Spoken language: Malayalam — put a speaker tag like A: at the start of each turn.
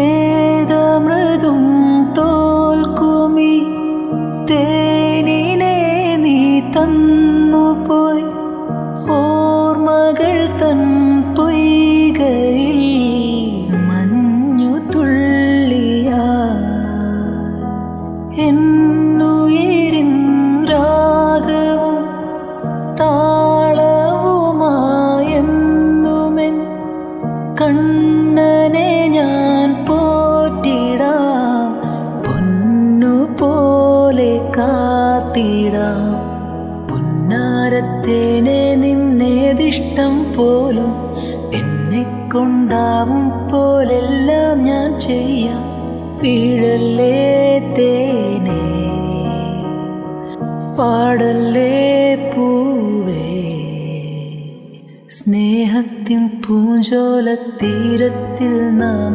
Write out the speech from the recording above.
A: ഏതമൃതും തോൽക്കുമി തേനിനെ നീ തന്നുപോയി ഓർമ്മകൾ തൻ പൊയ്കയിൽ മഞ്ഞു തുള്ളിയാ എന്നുയിരിൻ രാഗവും താളവുമായെന്നുമെൻ കണ്ണനെ ഞാൻ പോറ്റിടാം പൊന്നുപോലെ കാത്തിടാം പുന്നാരത്തേനെ നിന്നേതിഷ്ടം പോലും എന്നെ കൊണ്ടാവും പോലെല്ലാം ഞാൻ ചെയ്യാം വീഴല്ലേ തേനേ പാടല്ലേ പൂവേ സ്നേഹത്തിൻ പൂഞ്ചോല തീരത്തിൽ നാം